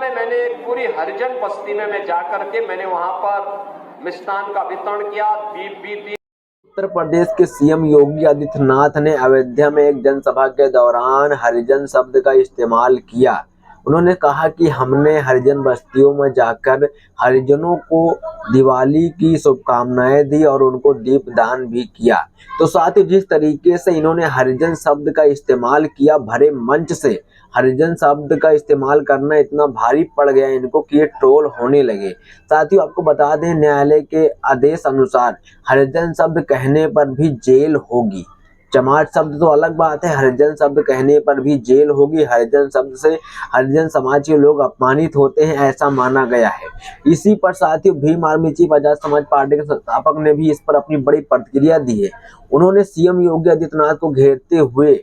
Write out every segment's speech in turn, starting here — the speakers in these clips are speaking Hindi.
में मैंने एक पूरी हरिजन बस्ती में मैं जाकर के मैंने वहां पर मिष्ठान का वितरण किया, दीप भी दिए। उत्तर प्रदेश के सीएम योगी आदित्यनाथ ने अयोध्या में एक जनसभा के दौरान हरिजन शब्द का इस्तेमाल किया। उन्होंने कहा कि हमने हरिजन बस्तियों में जाकर हरिजनों को दिवाली की शुभकामनाएं दी और उनको दीप दान भी किया। तो साथ ही जिस तरीके से इन्होंने हरिजन शब्द का इस्तेमाल किया, भरे मंच से हरिजन शब्द का इस्तेमाल करना इतना भारी पड़ गया इनको कि ये ट्रोल होने लगे। साथ ही आपको बता दें, न्यायालय के आदेश अनुसार हरिजन शब्द कहने पर भी जेल होगी। जमात शब्द तो अलग बात है, हरिजन शब्द कहने पर भी जेल होगी। हरिजन शब्द से हरिजन समाज के लोग अपमानित होते हैं, ऐसा माना गया है। इसी पर साथियों Bhim army chief Azad Samaj party के संस्थापक ने भी इस पर अपनी बड़ी प्रतिक्रिया दी है। उन्होंने सीएम योगी आदित्यनाथ को घेरते हुए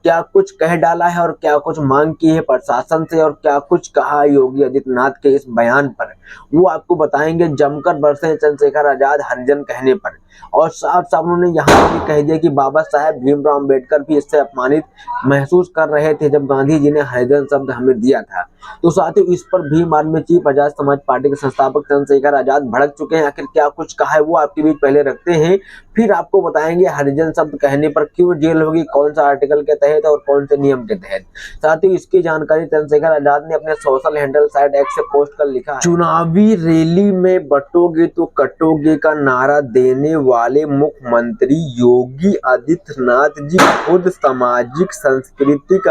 क्या कुछ कह डाला है और क्या कुछ मांग की है प्रशासन से और क्या कुछ कहा योगी आदित्यनाथ के इस बयान पर, वो आपको बताएंगे। जमकर बरसे चंद्रशेखर आजाद हरिजन कहने पर, और साफ साफ उन्होंने यहाँ भी कह दिया कि बाबा साहेब भीमराव अम्बेडकर भी इससे अपमानित महसूस कर रहे थे जब गांधी जी ने हरिजन शब्द हमें दिया था। तो साथियों इस पर Bhim army chief Azad Samaj party के संस्थापक चंद्रशेखर आजाद भड़क चुके हैं। आखिर क्या कुछ कहा है वो आपके बीच पहले रखते हैं, फिर आपको बताएंगे हरिजन शब्द कहने पर क्यों जेल होगी, कौन सा आर्टिकल के तहत और कौन से नियम के तहत। साथियों इसकी जानकारी चंद्रशेखर आजाद ने अपने सोशल हैंडल साइट एक्स से पोस्ट कर लिखा है। चुनावी रैली में बटोगे तो कटोगे का नारा देने वाले मुख्यमंत्री योगी आदित्यनाथ जी खुद सामाजिक, सांस्कृतिक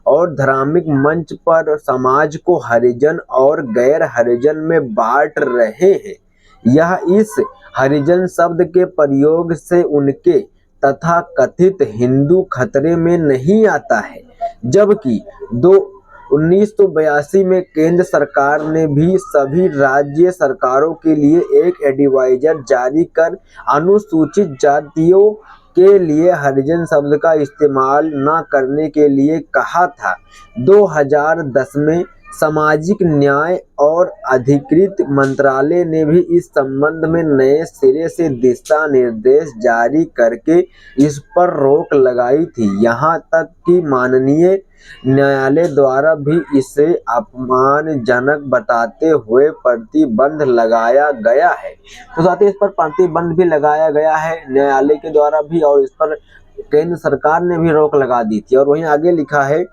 और धार्मिक मंच पर समाज को हरिजन और गैर हरिजन में बांट रहे हैं। यह इस हरिजन शब्द के प्रयोग से उनके तथा कथित हिंदू खतरे में नहीं आता है, जबकि 1982 में केंद्र सरकार ने भी सभी राज्य सरकारों के लिए एक एडवाइजर जारी कर अनुसूचित जातियों के लिए हरिजन शब्द का इस्तेमाल न करने के लिए कहा था। 2010 में सामाजिक न्याय और अधिकृत मंत्रालय ने भी इस संबंध में नए सिरे से दिशा निर्देश जारी करके इस पर रोक लगाई थी। यहाँ तक कि माननीय न्यायालय द्वारा भी इसे अपमानजनक बताते हुए प्रतिबंध लगाया गया है। तो साथ ही इस पर प्रतिबंध भी लगाया गया है न्यायालय के द्वारा भी, और इस पर केंद्र सरकार ने भी रोक लगा दी थी। और वहीं आगे लिखा है,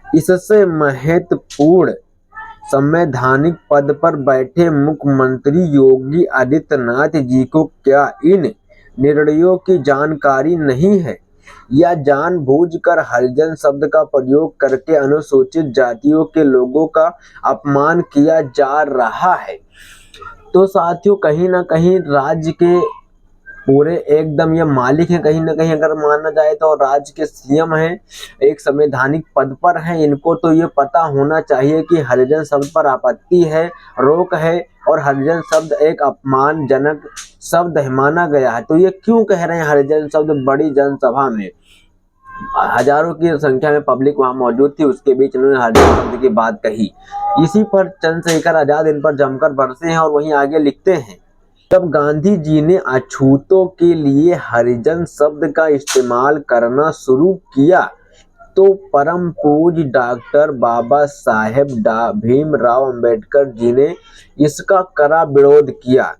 इससे महत्वपूर्ण संवैधानिक पद पर बैठे मुख्यमंत्री योगी आदित्यनाथ जी को क्या इन निर्णयों की जानकारी नहीं है या जानबूझकर हरिजन शब्द का प्रयोग करके अनुसूचित जातियों के लोगों का अपमान किया जा रहा है। तो साथियों कहीं ना कहीं राज्य के पूरे एकदम ये मालिक हैं, कहीं ना कहीं अगर माना जाए तो राज्य के सीएम हैं, एक संवैधानिक पद पर हैं, इनको तो ये पता होना चाहिए कि हरिजन शब्द पर आपत्ति है, रोक है और हरिजन शब्द एक अपमानजनक शब्द माना गया है। तो ये क्यों कह रहे हैं हरिजन शब्द बड़ी जनसभा में? हजारों की संख्या में पब्लिक वहां मौजूद थी, उसके बीच उन्होंने हरिजन शब्द की बात कही। इसी पर चंद्रशेखर आजाद इन पर जमकर बरसे हैं और वहीं आगे लिखते हैं, जब गांधी जी ने अछूतों के लिए हरिजन शब्द का इस्तेमाल करना शुरू किया तो परम पूज्य डॉक्टर बाबा साहेब भीमराव अम्बेडकर जी ने इसका कड़ा विरोध किया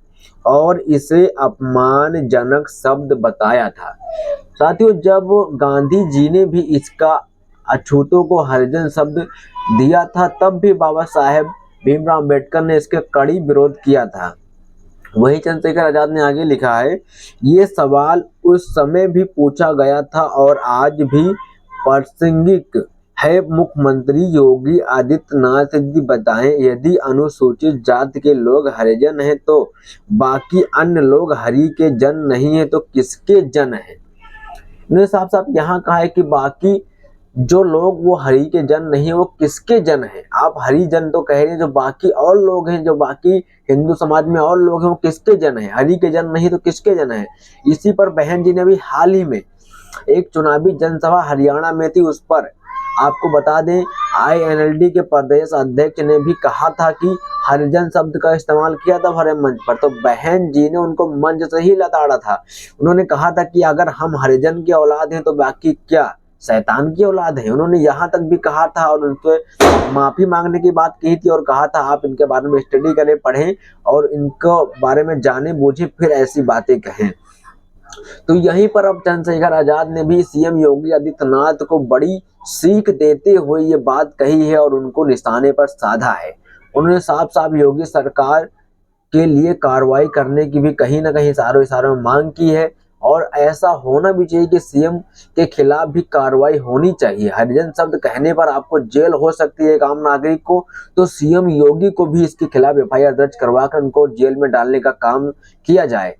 और इसे अपमानजनक शब्द बताया था। साथियों जब गांधी जी ने भी इसका अछूतों को हरिजन शब्द दिया था तब भी बाबा साहेब भीमराव अम्बेडकर ने इसके कड़ी विरोध किया था। वही चंद्रशेखर आजाद ने आगे लिखा है, ये सवाल उस समय भी पूछा गया था और आज भी प्रासंगिक है। मुख्यमंत्री योगी आदित्यनाथ जी बताएं, यदि अनुसूचित जाति के लोग हरिजन हैं तो बाकी अन्य लोग हरि के जन नहीं है तो किसके जन हैं? उन्होंने साफ साफ यहाँ कहा है कि बाकी जो लोग वो हरि के जन नहीं है वो किसके जन हैं? आप हरि जन तो कह रहे हैं, जो बाकी और लोग हैं, जो बाकी हिंदू समाज में और लोग हैं वो किसके जन हैं? हरि के जन नहीं तो किसके जन हैं? इसी पर बहन जी ने भी हाल ही में एक चुनावी जनसभा हरियाणा में थी, उस पर आपको बता दें INLD के प्रदेश अध्यक्ष ने भी कहा था कि हरिजन शब्द का इस्तेमाल किया था भरे मंच पर, तो बहन जी ने उनको मंच से ही लताड़ा था। उन्होंने कहा था कि अगर हम हरिजन की औलाद हैं तो बाकी क्या शैतान की औलाद है। उन्होंने यहाँ तक भी कहा था और उनसे माफी मांगने की बात कही थी और कहा था आप इनके बारे में स्टडी करें, पढ़ें और इनको बारे में जाने बूझे फिर ऐसी बातें कहें। तो यहीं पर अब चंद्रशेखर आजाद ने भी सीएम योगी आदित्यनाथ को बड़ी सीख देते हुए ये बात कही है और उनको निशाने पर साधा है। उन्होंने साफ साफ योगी सरकार के लिए कार्रवाई करने की भी कहीं ना कहीं इशारों में मांग की है और ऐसा होना भी चाहिए कि सीएम के खिलाफ भी कार्रवाई होनी चाहिए। हरिजन शब्द कहने पर आपको जेल हो सकती है एक आम नागरिक को, तो सीएम योगी को भी इसके खिलाफ एफआईआर दर्ज करवाकर उनको जेल में डालने का काम किया जाए।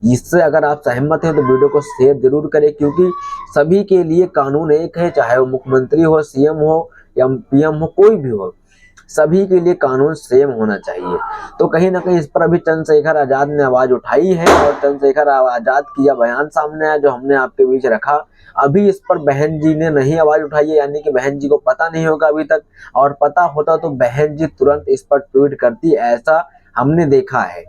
इससे अगर आप सहमत हैं तो वीडियो को शेयर जरूर करें, क्योंकि सभी के लिए कानून एक है, चाहे वो मुख्यमंत्री हो, सीएम हो या पीएम हो, कोई भी हो, सभी के लिए कानून सेम होना चाहिए। तो कहीं ना कहीं इस पर अभी चंद्रशेखर आजाद ने आवाज उठाई है और चंद्रशेखर आजाद की यह बयान सामने आया जो हमने आपके बीच रखा। अभी इस पर बहन जी ने नहीं आवाज उठाई है, यानी कि बहन जी को पता नहीं होगा अभी तक, और पता होता तो बहन जी तुरंत इस पर ट्वीट करती, ऐसा हमने देखा है।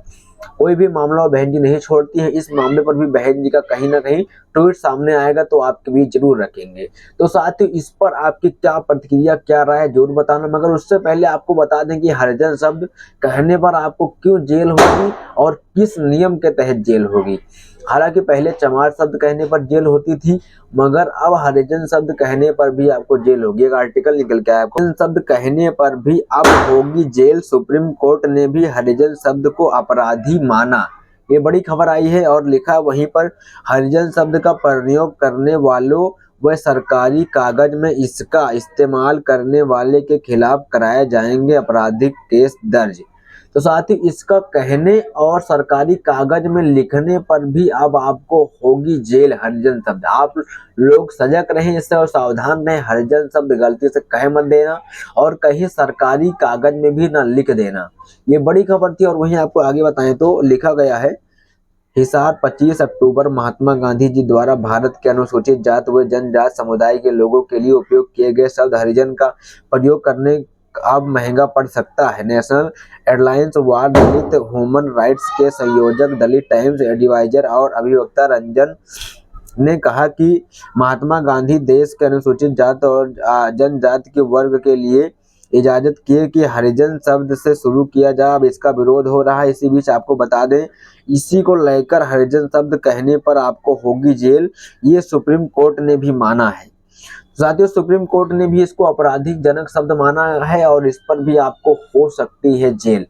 कोई भी मामला बहन जी नहीं छोड़ती है, इस मामले पर भी बहन जी का कहीं ना कहीं ट्वीट सामने आएगा तो आपके बीच जरूर रखेंगे। तो साथ ही इस पर आपकी क्या प्रतिक्रिया, क्या राय है जरूर बताना, मगर उससे पहले आपको बता दें कि हरिजन शब्द कहने पर आपको क्यों जेल होगी और किस नियम के तहत जेल होगी। हालांकि पहले चमार शब्द कहने पर जेल होती थी, मगर अब हरिजन शब्द कहने पर भी आपको जेल होगी। एक आर्टिकल निकल के आया, हरिजन शब्द कहने पर भी अब होगी जेल, सुप्रीम कोर्ट ने भी हरिजन शब्द को अपराधी माना। ये बड़ी खबर आई है और लिखा वहीं पर, हरिजन शब्द का प्रयोग करने वालों व सरकारी कागज में इसका इस्तेमाल करने वाले के खिलाफ कराए जाएंगे आपराधिक केस दर्ज। तो साथ ही इसका कहने और सरकारी कागज में लिखने पर भी अब आपको होगी जेल। हरिजन शब्द आप लोग सजग रहें इससे और सावधान रहें, हरिजन शब्द गलती से कह मत देना और कहीं सरकारी कागज में भी ना लिख देना। ये बड़ी खबर थी और वहीं आपको आगे बताएं तो लिखा गया है, हिसार 25 अक्टूबर महात्मा गांधी जी द्वारा भारत के अनुसूचित जात व जनजात समुदाय के लोगों के लिए उपयोग किए गए शब्द हरिजन का प्रयोग करने अब महंगा पड़ सकता है। National alliance for Dalit human rights के संयोजक, दलित टाइम्स एडवाइजर और अभिवक्ता रंजन ने कहा कि महात्मा गांधी देश के अनुसूचित जात और जनजात के वर्ग के लिए इजाजत किए कि हरिजन शब्द से शुरू किया जाए, अब इसका विरोध हो रहा है। इसी बीच आपको बता दें, इसी को लेकर हरिजन शब्द कहने पर आपको होगी जेल, ये सुप्रीम कोर्ट ने भी माना है। साथियों, सुप्रीम कोर्ट ने भी इसको आपराधिक जनक शब्द माना है और इस पर भी आपको हो सकती है जेल।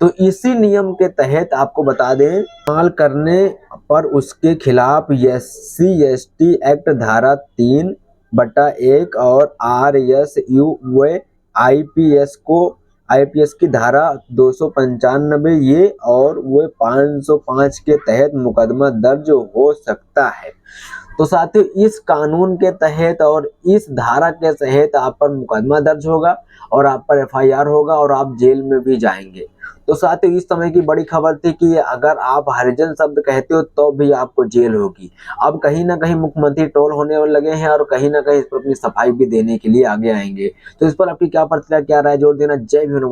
तो इसी नियम के तहत आपको बता दें, इस्तेमाल करने पर उसके खिलाफ SC/ST एक्ट धारा 3/1 और RSU व IPS की धारा 295 ये और वो 505 के तहत मुकदमा दर्ज हो सकता है। तो साथियों, इस कानून के तहत और इस धारा के तहत आप पर मुकदमा दर्ज होगा और आप पर FIR होगा और आप जेल में भी जाएंगे। तो साथियों, इस समय की बड़ी खबर थी कि अगर आप हरिजन शब्द कहते हो तो भी आपको जेल होगी। अब कहीं ना कहीं मुख्यमंत्री ट्रोल होने लगे हैं और कहीं ना कहीं इस पर अपनी सफाई भी देने के लिए आगे आएंगे। तो इस पर आपकी क्या प्रतिक्रिया, क्या राय, जोर देना। जय भीम।